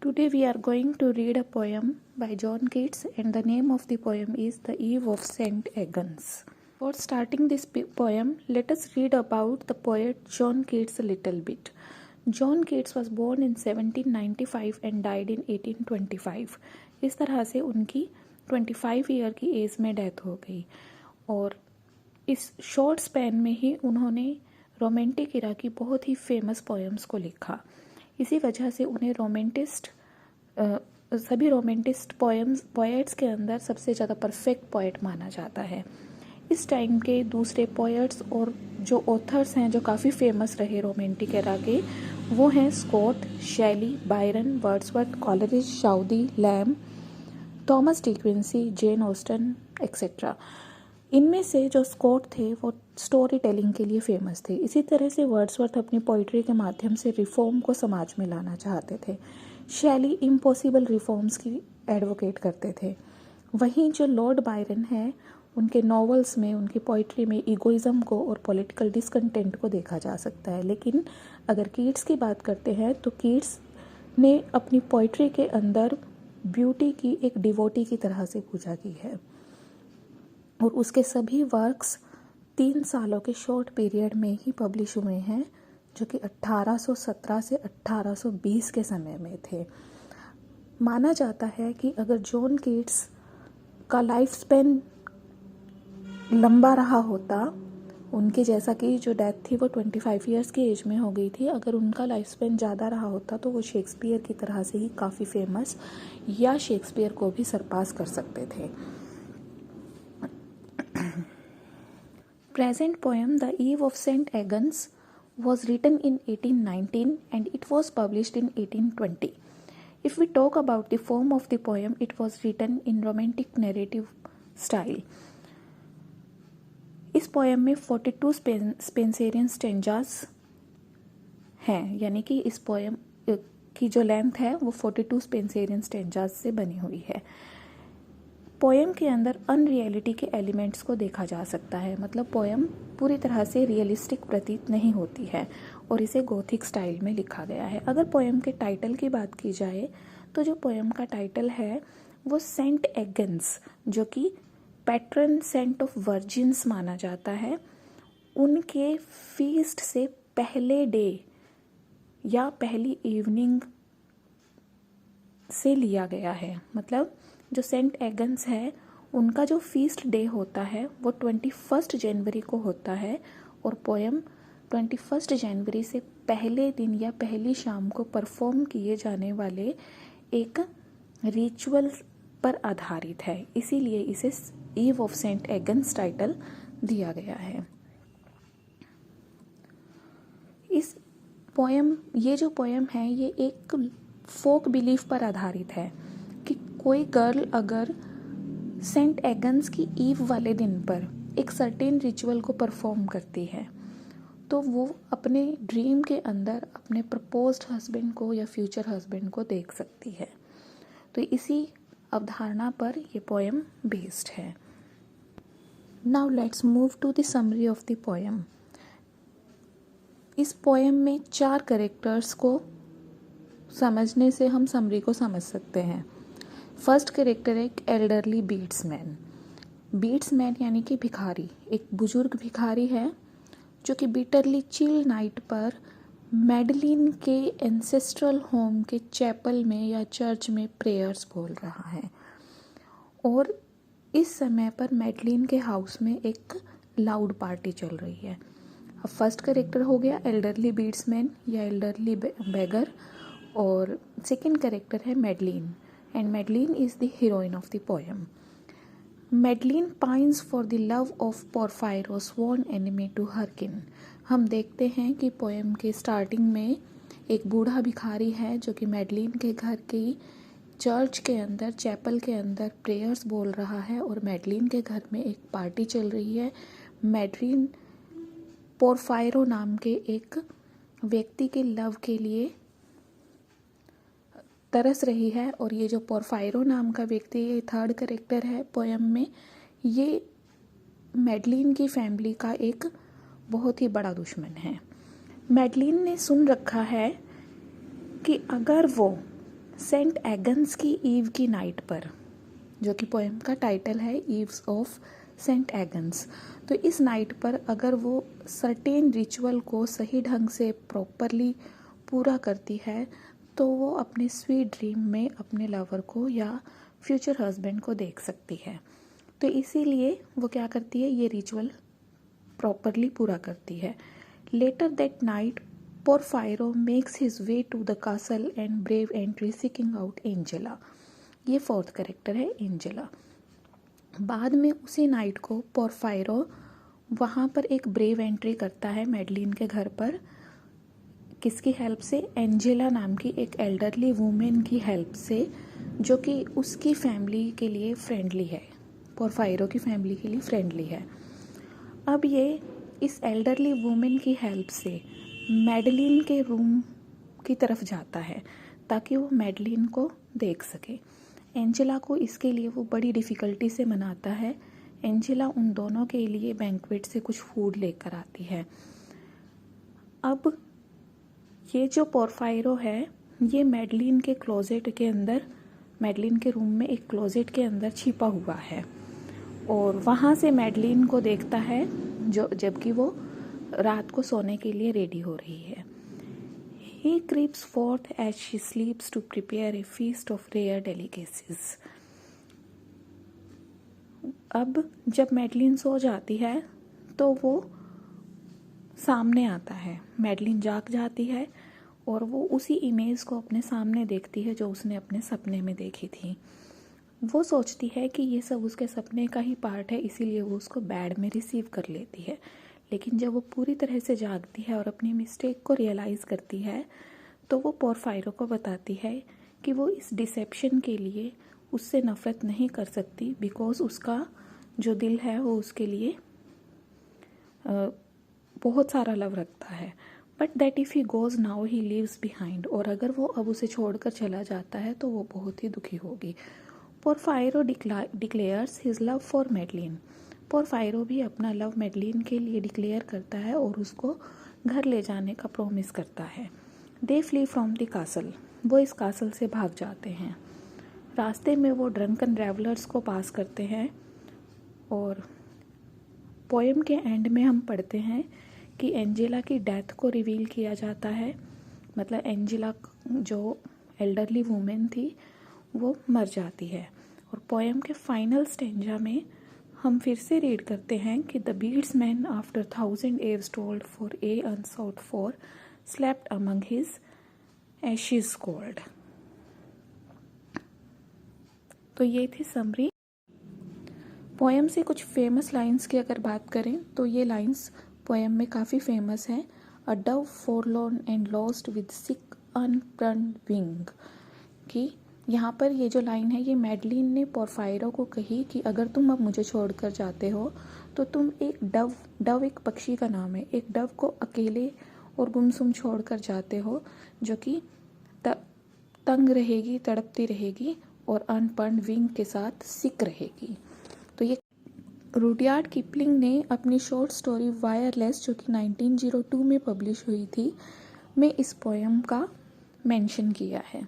Today we are going to read a poem by John Keats, and the name of the poem is The Eve of St. Agnes. For starting this poem, let us read about the poet John Keats a little bit. John Keats was born in 1795 and died in 1825. इस तरह से उनकी 25 year की as में death हो गई और इस शॉर्ट स्पैन में ही उन्होंने रोमांटिक इरा की बहुत ही फेमस पोएम्स को लिखा। इसी वजह से उन्हें सभी रोमांटिस्ट पोएट्स के अंदर सबसे ज़्यादा परफेक्ट पोएट माना जाता है। इस टाइम के दूसरे पोएट्स और जो ऑथर्स हैं जो काफ़ी फेमस रहे रोमांटिक एरा के, वो हैं Scott, Shelley, Byron, Wordsworth, Coleridge, Southey, Lamb, Thomas De Quincey, Jane Austen et cetera. इनमें से जो स्कॉट थे वो स्टोरी टेलिंग के लिए फेमस थे। इसी तरह से वर्ड्सवर्थ अपनी पोइट्री के माध्यम से रिफॉर्म को समाज में लाना चाहते थे। शैली इम्पॉसिबल रिफॉर्म्स की एडवोकेट करते थे। वहीं जो लॉर्ड बायरन है, उनके नॉवेल्स में, उनकी पोइट्री में ईगोइज्म को और पॉलिटिकल डिसकंटेंट को देखा जा सकता है। लेकिन अगर कीट्स की बात करते हैं तो कीट्स ने अपनी पोइट्री के अंदर ब्यूटी की एक डिवोटी की तरह से पूजा की है और उसके सभी वर्क्स 3 सालों के शॉर्ट पीरियड में ही पब्लिश हुए हैं, जो कि 1817 से 1820 के समय में थे। माना जाता है कि अगर जॉन कीट्स का लाइफ स्पेन लंबा रहा होता, उनकी जैसा कि जो डेथ थी वो 25 ईयर्स की एज में हो गई थी, अगर उनका लाइफ स्पेन ज़्यादा रहा होता तो वो शेक्सपियर की तरह से ही काफ़ी फेमस या शेक्सपियर को भी सरपास कर सकते थे। Present poem The Eve of St. Agnes was written in 1819 and it was published in 1820. If we talk about the form of the poem, it was written in romantic narrative style. इस poem में 42 Spencerian stanzas हैं, यानी कि इस poem की जो length है वो 42 स्पेंसेरियन स्टेंजास से बनी हुई है। पोएम के अंदर अनरियलिटी के एलिमेंट्स को देखा जा सकता है, मतलब पोएम पूरी तरह से रियलिस्टिक प्रतीत नहीं होती है और इसे गोथिक स्टाइल में लिखा गया है। अगर पोएम के टाइटल की बात की जाए तो जो पोएम का टाइटल है वो सेंट एगन्स, जो कि पैट्रन सेंट ऑफ वर्जिन्स माना जाता है, उनके फीस्ट से पहले डे या पहली इवनिंग से लिया गया है। मतलब जो सेंट एगन्स है उनका जो फीस्ट डे होता है वो 21 जनवरी को होता है और पोएम 21 जनवरी से पहले दिन या पहली शाम को परफॉर्म किए जाने वाले एक रिचुअल पर आधारित है, इसीलिए इसे ईव ऑफ सेंट एगन्स टाइटल दिया गया है। ये जो पोएम है ये एक फोक बिलीफ पर आधारित है कि कोई गर्ल अगर सेंट एगन्स की ईव वाले दिन पर एक सर्टेन रिचुअल को परफॉर्म करती है तो वो अपने ड्रीम के अंदर अपने प्रपोज्ड हस्बैंड को या फ्यूचर हस्बैंड को देख सकती है। तो इसी अवधारणा पर ये पोएम बेस्ड है। Now let's move to the summary of the poem. इस पोएम में 4 कैरेक्टर्स को समझने से हम समरी को समझ सकते हैं। फर्स्ट कैरेक्टर एक एल्डरली बीट्समैन। बीट्समैन यानी कि भिखारी, एक बुजुर्ग भिखारी है जो कि बिटरली चिल नाइट पर मैडलिन के एंसेस्ट्रल होम के चैपल में या चर्च में प्रेयर्स बोल रहा है और इस समय पर मैडलिन के हाउस में एक लाउड पार्टी चल रही है। अब फर्स्ट कैरेक्टर हो गया एल्डरली बीट्समैन या एल्डरली बेगर और सेकेंड कैरेक्टर है Madeline and Madeline is the heroine of the poem. Madeline pines for the love of Porphyro sworn enemy to her kin. हम देखते हैं कि पोएम के स्टार्टिंग में एक बूढ़ा भिखारी है जो कि मैडलिन के घर की चर्च के अंदर, चैपल के अंदर प्रेयर्स बोल रहा है और मैडलिन के घर में एक पार्टी चल रही है। मैडलिन पोरफायरो नाम के एक व्यक्ति के लव के लिए तरस रही है और ये जो पोरफायरो नाम का व्यक्ति, ये थर्ड कैरेक्टर है पोएम में, ये मैडलिन की फैमिली का एक बहुत ही बड़ा दुश्मन है। मैडलिन ने सुन रखा है कि अगर वो सेंट एगन्स की ईव की नाइट पर, जो कि पोएम का टाइटल है ईव्स ऑफ सेंट एगन्स। तो इस नाइट पर अगर वो सर्टेन रिचुअल को सही ढंग से प्रॉपरली पूरा करती है तो वो अपने स्वीट ड्रीम में अपने लवर को या फ्यूचर हस्बैंड को देख सकती है। तो इसीलिए वो क्या करती है, ये रिचुअल प्रॉपरली पूरा करती है। Later that night Porphyro makes his way to the castle and brave entry seeking out Angela. ये फोर्थ कैरेक्टर है एंजेला। बाद में उसी नाइट को पोरफायरो वहाँ पर एक ब्रेव एंट्री करता है मैडलिन के घर पर। किसकी हेल्प से? एंजेला नाम की एक एल्डरली वुमेन की हेल्प से, जो कि उसकी फैमिली के लिए फ्रेंडली है, पोरफायरो की फैमिली के लिए फ्रेंडली है। अब ये इस एल्डरली वुमेन की हेल्प से मैडलिन के रूम की तरफ जाता है ताकि वो मैडलिन को देख सके। एंजेला को इसके लिए वो बड़ी डिफ़िकल्टी से मनाता है। एंजेला उन दोनों के लिए बैंक्वेट से कुछ फूड लेकर आती है। अब ये जो पोरफायरो है ये मैडलिन के क्लोजेट के अंदर, मैडलिन के रूम में एक क्लोजेट के अंदर छिपा हुआ है और वहाँ से मैडलिन को देखता है जो जबकि वो रात को सोने के लिए रेडी हो रही है। He creeps forth as she sleeps to prepare a feast of rare delicacies. अब जब मैडलिन सो जाती है तो वो सामने आता है। मैडलिन जाग जाती है और वो उसी इमेज को अपने सामने देखती है जो उसने अपने सपने में देखी थी। वो सोचती है कि ये सब उसके सपने का ही पार्ट है, इसीलिए वो उसको बेड में रिसीव कर लेती है। लेकिन जब वो पूरी तरह से जागती है और अपनी मिस्टेक को रियलाइज़ करती है तो वो पोरफायरो को बताती है कि वो इस डिसेप्शन के लिए उससे नफ़रत नहीं कर सकती, बिकॉज़ उसका जो दिल है वो उसके लिए बहुत सारा लव रखता है। But that if he goes now he leaves behind, और अगर वो अब उसे छोड़कर चला जाता है तो वो बहुत ही दुखी होगी। Porphyro declares his love for Madeline. Porphyro भी अपना लव मैडलिन के लिए डिक्लेयर करता है और उसको घर ले जाने का प्रॉमिस करता है। दे फ्ली फ्रॉम द कासल। वो इस कासल से भाग जाते हैं। रास्ते में वो ड्रंकन ट्रैवलर्स को पास करते हैं और पोएम के एंड में हम पढ़ते हैं कि एंजेला की डेथ को रिवील किया जाता है। मतलब एंजेला जो एल्डरली वुमेन थी वो मर जाती है। और पोएम के फाइनल स्टेंजा में हम फिर से रीड करते हैं कि the बीड्समैन after 1000 years told for a unsought for slept among his ashes cold। तो ये थी समरी। पोएम से कुछ फेमस लाइंस की अगर बात करें तो ये लाइंस पोएम में काफ़ी फेमस हैं। A dove forlorn and lost with sick unpruned wing, कि यहाँ पर ये जो लाइन है ये मैडलिन ने पोरफायरो को कही कि अगर तुम अब मुझे छोड़कर जाते हो तो तुम एक डव एक पक्षी का नाम है, एक डव को अकेले और गुमसुम छोड़कर जाते हो जो कि तंग रहेगी, तड़पती रहेगी और अनपर्न्ड विंग के साथ सिक रहेगी। तो ये रुडयार्ड किपलिंग ने अपनी शॉर्ट स्टोरी वायरलेस, जो कि 1902 में पब्लिश हुई थी, में इस पोएम का मेंशन किया है।